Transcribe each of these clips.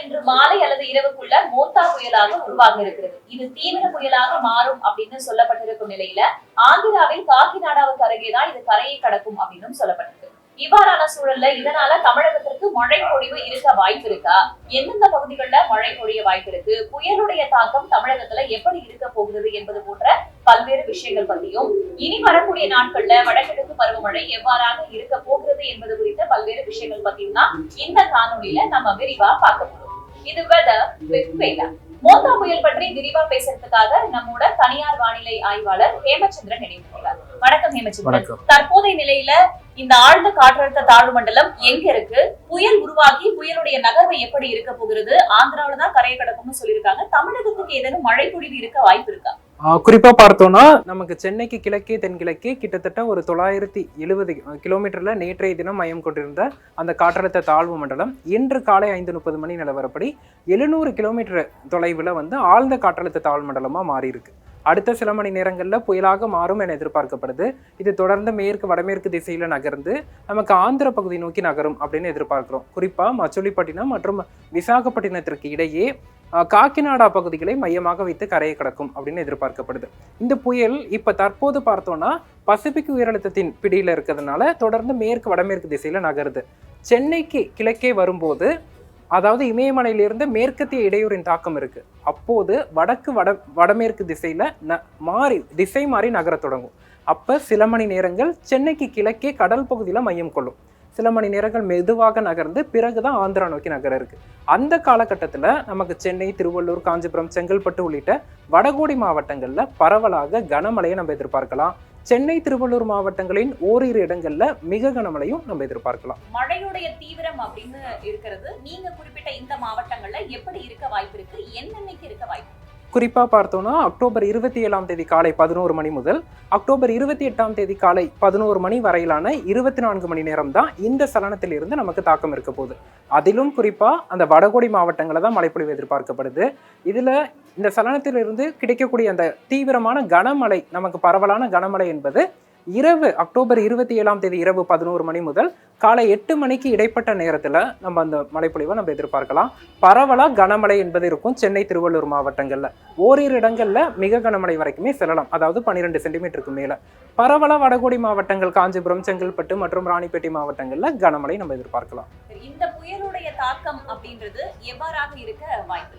இன்று மாலை அல்லது இரவுக்குள்ள மோத்தா புயலாக உருவாக இருக்கிறது. இது தீவிர புயலாக மாறும் அப்படின்னு சொல்லப்பட்டிருக்கும் நிலையில ஆந்திராவில் காக்கிநாடாவுக்கு அருகேதான் இது கரையை கடக்கும் அப்படின்னு சொல்லப்பட்டிருக்கு. இவ்வாறான சூழல்ல இதனால தமிழகத்திற்கு மழை பொழிவு இருக்க வாய்ப்பு இருக்கா? எந்தெந்த பகுதிகளில் மழை பொழிய வாய்ப்பு இருக்கு? புயலுடைய தாக்கம் தமிழகத்துல எப்படி இருக்க போகிறது என்பது போன்ற பல்வேறு விஷயங்கள் பத்தியும், இனி வரக்கூடிய நாட்கள்ல வடகிழக்கு பருவமழை எவ்வாறாக இருக்க போகிறது என்பது குறித்த பல்வேறு விஷயங்கள் பத்தியும் தான் இந்த காணொலியில நம்ம விரிவா பார்க்க போறோம். இது வெதர் வித் வேதா. மோத்தா புயல் பற்றி விரிவா பேசுறதுக்காக நம்மோட தனியார் வானிலை ஆய்வாளர் ஹேமச்சந்திரன் இணைந்துள்ளார். வணக்கம் ஹேமச்சந்திரன். தற்போதைய நிலையில இந்த ஆழ்ந்த காற்றழுத்த தாழ்வு மண்டலம் எங்க இருக்கு? புயல் உருவாகி புயலுடைய நகர்வு எப்படி இருக்க போகிறது? ஆந்திராவில தான் கரையை கடக்கும்னு சொல்லியிருக்காங்க. தமிழகத்துக்கு ஏதேனும் மழை பொழிவு இருக்க வாய்ப்பு இருக்கா? குறிப்பா பார்த்தோம்னா நமக்கு சென்னைக்கு கிழக்கே தென்கிழக்கே கிட்டத்தட்ட ஒரு 970 கிலோமீட்டர்ல நேற்றைய தினம் மையம் கொண்டிருந்த அந்த காற்றழுத்த தாழ்வு மண்டலம் இன்று காலை 5:30 மணி நிலவரப்படி 700 கிலோமீட்டர் தொலைவில் ஆழ்ந்த காற்றழுத்த தாழ்வு மண்டலமா மாறி இருக்கு. அடுத்த சில மணி நேரங்களில் புயலாக மாறும் என எதிர்பார்க்கப்படுது. இது தொடர்ந்து மேற்கு வடமேற்கு திசையில நகர்ந்து நமக்கு ஆந்திர பகுதி நோக்கி நகரும் அப்படின்னு எதிர்பார்க்கிறோம். குறிப்பா மச்சுலிப்பட்டினம் மற்றும் விசாகப்பட்டினத்திற்கு இடையே காக்கிநாடா பகுதிகளை மையமாக வைத்து கரையை கடக்கும் அப்படின்னு எதிர்பார்க்கப்படுது. இந்த புயல் இப்ப தற்போது பார்த்தோம்னா பசிபிக் உயரழுத்தத்தின் பிடியில இருக்கிறதுனால தொடர்ந்து மேற்கு வடமேற்கு திசையில நகருது. சென்னைக்கு கிழக்கே வரும்போது, அதாவது இமயமலையிலிருந்து மேற்கத்திய இடையூறின் தாக்கம் இருக்கு. அப்போது வடமேற்கு திசையில திசை மாறி நகர தொடங்கும். அப்ப சில மணி நேரங்கள் சென்னைக்கு கிழக்கே கடல் பகுதியில மையம் கொள்ளும். சில மணி நேரங்கள் மெதுவாக நகர்ந்து பிறகுதான் ஆந்திரா நோக்கி நகர இருக்கு. அந்த காலகட்டத்துல நமக்கு சென்னை, திருவள்ளூர், காஞ்சிபுரம், செங்கல்பட்டு உள்ளிட்ட வடகோடி மாவட்டங்கள்ல பரவலாக கனமழையை நம்ம எதிர்பார்க்கலாம். சென்னை, திருவள்ளூர் மாவட்டங்களின் ஓரிரு இடங்கள்ல மிக கனமழையும் நம்ம எதிர்பார்க்கலாம். மழையுடைய தீவிரம் அப்படின்னு இருக்கிறது, நீங்க குறிப்பிட்ட இந்த மாவட்டங்கள்ல எப்படி இருக்க வாய்ப்பு இருக்கு? என்னன்னைக்கு இருக்க வாய்ப்பு? குறிப்பா பார்த்தோம்னா அக்டோபர் 27ஆம் தேதி காலை 11 மணி முதல் அக்டோபர் 28ஆம் தேதி காலை 11 மணி வரையிலான 24 மணி நேரம் தான் இந்த சலனத்தில் இருந்து நமக்கு தாக்கம் இருக்க போகுது. அதிலும் குறிப்பா அந்த வடகோடி மாவட்டங்களில் தான் மழைப்பொழிவு எதிர்பார்க்கப்படுது. இதுல இந்த சலனத்திலிருந்து கிடைக்கக்கூடிய அந்த தீவிரமான கனமழை, நமக்கு பரவலான கனமழை என்பது இரவு அக்டோபர் 27ஆம் தேதி இரவு 11 மணி முதல் காலை 8 மணிக்கு இடைப்பட்ட நேரத்தில் நம்ம அந்த மழைப்பொழிவை நம்ம எதிர்பார்க்கலாம். பரவலாக கனமழை என்பது இருக்கும் சென்னை, திருவள்ளூர் மாவட்டங்களில். ஓரிரு இடங்களில் மிக கனமழை வரைக்குமே செல்லலாம், அதாவது 12 சென்டிமீட்டருக்கு மேலே. பரவலாக வடகோடி மாவட்டங்கள், காஞ்சிபுரம், செங்கல்பட்டு மற்றும் ராணிப்பேட்டை மாவட்டங்களில் கனமழை நம்ம எதிர்பார்க்கலாம். இந்த புயலுடைய தாக்கம் அப்படின்றது எவ்வாறாக இருக்க வாய்ப்பு?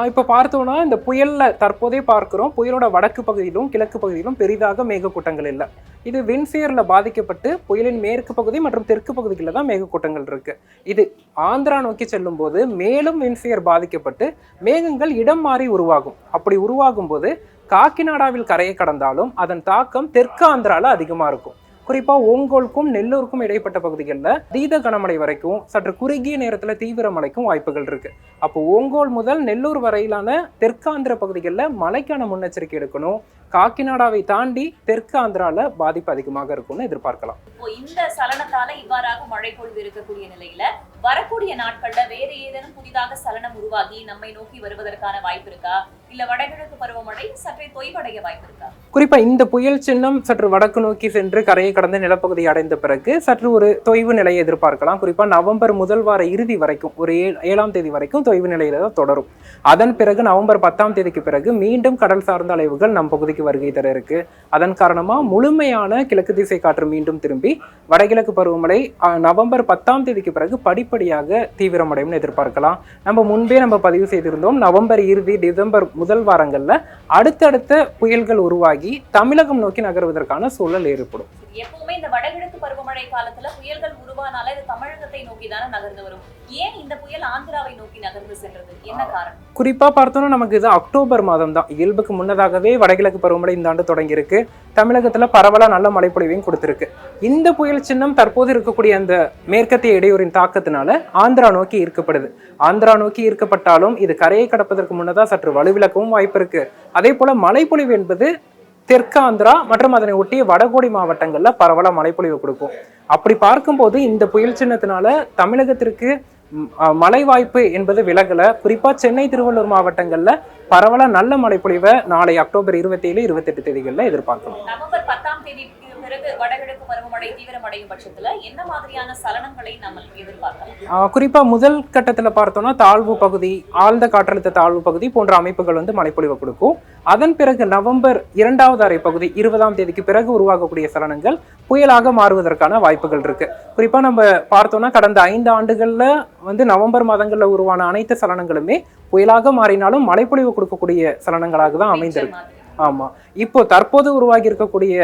இப்போ பார்த்தோம்னா இந்த புயலில் தற்போதே பார்க்குறோம், புயலோட வடக்கு பகுதியிலும் கிழக்கு பகுதியிலும் பெரிதாக மேகக்கூட்டங்கள் இல்லை. இது விண்சியரில் பாதிக்கப்பட்டு புயலின் மேற்கு பகுதி மற்றும் தெற்கு பகுதிகளில் தான் மேகக்கூட்டங்கள் இருக்கு. இது ஆந்திரா நோக்கி செல்லும் போது மேலும் விண்சியர் பாதிக்கப்பட்டு மேகங்கள் இடம் மாறி உருவாகும். அப்படி உருவாகும் போது காக்கிநாடாவில் கரையை கடந்தாலும் அதன் தாக்கம் தெற்கு ஆந்திராவில் அதிகமாக இருக்கும். குறிப்பாக ஓங்கோலுக்கும் நெல்லூருக்கும் இடைப்பட்ட பகுதிகளில் அதீத கனமழை வரைக்கும் சற்று குறுகிய நேரத்தில் தீவிர மழைக்கும் வாய்ப்புகள் இருக்கு. அப்போ ஓங்கோல் முதல் நெல்லூர் வரையிலான தெற்காந்திர பகுதிகளில் மழைக்கான முன்னெச்சரிக்கை எடுக்கணும். காக்கிநாடாவை தாண்டி தெற்கு ஆந்திரால பாதிப்பு அதிகமாக இருக்கும்னு எதிர்பார்க்கலாம். இந்த சலனத்தால இவ்வாறாக மழை பொழிவு இருக்கக்கூடிய நிலையில வரக்கூடிய நாட்கள்ல வேற ஏதேனும் புதிதாக சலனம் உருவாகி நம்மை நோக்கி வருவதற்கான வாய்ப்பு இருக்கா? இல்ல வடகிழக்கு பருவமழை சற்றே தொய்வடைய வாய்ப்பு இருக்கா? குறிப்பா இந்த புயல் சின்னம் சற்று வடக்கு நோக்கி சென்று கரையை கடந்து நிலப்பகுதி அடைந்த பிறகு சற்று ஒரு தொய்வு நிலையை எதிர்பார்க்கலாம். குறிப்பா நவம்பர் முதல் வார இறுதி வரைக்கும், ஒரு 7ஆம் தேதி வரைக்கும் தொய்வு நிலையில தான் தொடரும். அதன் பிறகு நவம்பர் 10ஆம் தேதிக்கு பிறகு மீண்டும் கடல் சார்ந்த அலைவுகள் நம் பகுதிக்கு வருகை தர இருக்கு. அதன் காரணமா முழுமையான கிழக்கு திசை காற்று மீண்டும் திரும்பி வடகிழக்கு பருவமழை நவம்பர் 10ஆம் தேதிக்கு பிறகு படிப்படியாக தீவிரமடையும் எதிர்பார்க்கலாம். நம்ம முன்பே பதிவு செய்திருந்தோம், நவம்பர் இறுதி, டிசம்பர் முதல் வாரங்கள்ல அடுத்தடுத்த புயல்கள் உருவாகி தமிழகம் நோக்கி நகர்வதற்கான சூழல் ஏற்படும். எப்பவுமே இந்த வடகிழக்கு பருவமழை காலத்துல புயல்கள் உருவானால இது தமிழகத்தை நோக்கி தானே நகர்ந்து வரும். ஏன் இந்த புயல் ஆந்திராவை நோக்கி நகர்ந்து சென்றது? என்ன காரணம்? குறிப்பா பார்த்தோம்னா நமக்கு இது அக்டோபர் மாதம் தான். இயல்புக்கு முன்னதாகவே வடகிழக்கு பருவமழை இந்த ஆண்டு தொடங்கி இருக்கு. தமிழகத்துல பரவலா நல்ல மழைப்பொழிவையும் கொடுத்திருக்கு. இந்த புயல் சின்னம் தற்போது இருக்கக்கூடிய அந்த மேற்கத்திய இடையூறின் தாக்கத்தினால ஆந்திரா நோக்கி ஈர்க்கப்படுது. ஆந்திரா நோக்கி ஈர்க்கப்பட்டாலும் இது கரையை கடப்பதற்கு முன்னதா சற்று வலுவிழக்கவும் வாய்ப்பு இருக்கு. அதே போல மழைப்பொழிவு என்பது தெற்கு ஆந்திரா மற்றும் அதனை ஒட்டிய வடகோடி மாவட்டங்கள்ல பரவலா மழைப்பொழிவு கொடுக்கும். அப்படி பார்க்கும்போது இந்த புயல் சின்னத்தினால தமிழகத்திற்கு மழை வாய்ப்பு என்பது விலகல. குறிப்பா சென்னை, திருவள்ளூர் மாவட்டங்கள்ல பரவலா நல்ல மழைப்பொழிவை நாளை அக்டோபர் 27, 28 தேதிகளில் எதிர்பார்க்கலாம். நவம்பர் 10ஆம் தேதிக்கு பிறகு வடகிழக்கு பருவமழை தீவிரமடையும் பட்சத்துல என்ன மாதிரியான சலனங்களை நம்ம எதிர்பார்க்கலாம்? குறிப்பா முதல் கட்டத்துல பார்த்தோம்னா தாழ்வு பகுதி, ஆழ்ந்த காற்றழுத்த தாழ்வு பகுதி போன்ற அமைப்புகள் வந்து மழைப்பொழிவை கொடுக்கும். அதன் பிறகு நவம்பர் 2வது அரை பகுதி 20ஆம் தேதிக்கு பிறகு உருவாகக்கூடிய சலனங்கள் புயலாக மாறுவதற்கான வாய்ப்புகள் இருக்கு. குறிப்பா நம்ம பார்த்தோம்னா கடந்த 5 ஆண்டுகள்ல வந்து நவம்பர் மாதங்கள்ல உருவான அனைத்து சலனங்களுமே புயலாக மாறினாலும் மழைப்பொழிவு கொடுக்கக்கூடிய சலனங்களாக தான் அமைந்திருக்கு. ஆமா, இப்போ தற்போது உருவாகி இருக்கக்கூடிய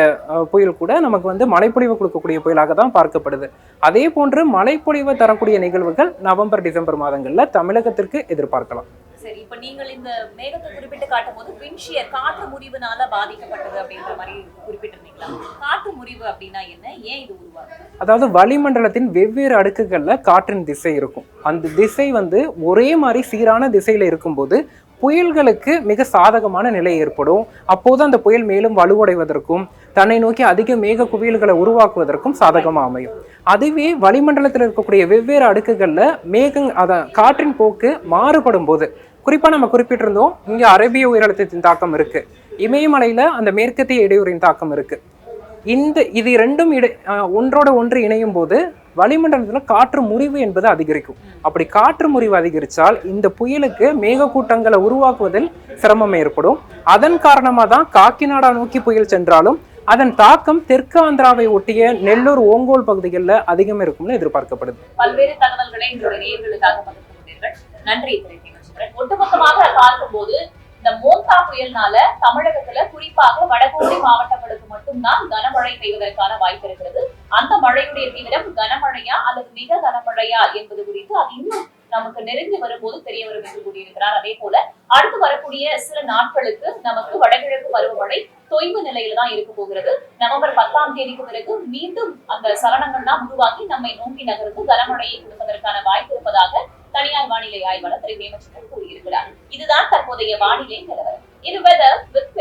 புயல் கூட நமக்கு வந்து மழைப்பொழிவு கொடுக்கக்கூடிய புயலாக தான் பார்க்கப்படுது. அதே போன்று மழைப்பொழிவை தரக்கூடிய நிகழ்வுகள் நவம்பர் டிசம்பர் மாதங்கள்ல தமிழகத்திற்கு எதிர்பார்க்கலாம். சரி, இப்ப நீங்கள் இந்த மேகத்தை குறிப்பிட்டு காட்டும் போது விண்ஷியர் காற்று முறிவுனால பாதிக்கப்பட்டது அப்படின்ற மாதிரி குறிப்பிட்டிருந்தீங்களா? காற்று முறிவு அப்படின்னா என்ன, ஏன் இது உருவாகுது? அதாவது வளிமண்டலத்தின் வெவ்வேறு அடுக்குகள்ல காற்றின் திசை இருக்கும். அந்த திசை வந்து ஒரே மாதிரி சீரான திசையில இருக்கும்போது புயல்களுக்கு மிக சாதகமான நிலை ஏற்படும். அப்போது அந்த புயல் மேலும் வலுவடைவதற்கும் தன்னை நோக்கி அதிக மேக குவியல்களை உருவாக்குவதற்கும் சாதகமாக அமையும். அதுவே வளிமண்டலத்தில் இருக்கக்கூடிய வெவ்வேறு அடுக்குகள்ல காற்றின் போக்கு மாறுபடும் போது, குறிப்பா நம்ம குறிப்பிட்டிருந்தோம் இங்க அரேபிய உயரழுத்தத்தின் தாக்கம் இருக்கு, இமயமலையில அந்த மேற்கத்திய இடையூறின் தாக்கம் இருக்கு. இது ரெண்டும் ஒன்றோட ஒன்று இணையும் போது வளிமண்டலத்துல காற்று முறிவு என்பது அதிகரிக்கும். அப்படி காற்று முறிவு அதிகரித்தால் இந்த புயலுக்கு மேகக்கூட்டங்களை உருவாக்குவதில் சிரமம் ஏற்படும். அதன் காரணமாக தான் காக்கிநாடா நோக்கி புயல் சென்றாலும் அதன் தாக்கம் தெற்கு ஆந்திராவை ஒட்டிய நெல்லூர், ஓங்கோல் பகுதிகளில் அதிகம் இருக்கும்னு எதிர்பார்க்கப்படுது. பல்வேறு தகவல்களை எங்களுடைய நேயர்களுக்காக பகிர்ந்து கொண்டீர்கள். நன்றி. ஒட்டுமொத்தமாக பார்க்கும்போது இந்த மோந்தா புயல்னால தமிழகத்துல குறிப்பாக வடகோடி மாவட்டங்களுக்கு மட்டும்தான் கனமழை பெய்வதற்கான வாய்ப்பு இருக்கிறது. அந்த மழையுடைய தீவிரம் கனமழையா அல்லது மிக கனமழையா என்பது குறித்து அது இன்னும் நமக்கு நெருங்கி வரும்போது தெரிய வரும் என்று கூறியிருக்கிறார். அதே போல அடுத்து வரக்கூடிய சில நாட்களுக்கு நமக்கு வடகிழக்கு பருவமழை தொய்வு நிலையில தான் இருக்க போகிறது. நவம்பர் 10ஆம் தேதிக்கு பிறகு மீண்டும் அந்த சலனங்கள்லாம் உருவாக்கி நம்மை நோக்கி நகர்ந்து கனமழையை கொடுப்பதற்கான வாய்ப்பு இருப்பதாக தனியார் வானிலை ஆய்வாளர் திரு வேமச்சந்திரன் கூறியிருக்கிறார். இதுதான் தற்போதைய வானிலை நிலவரம். இது வெதர் வித்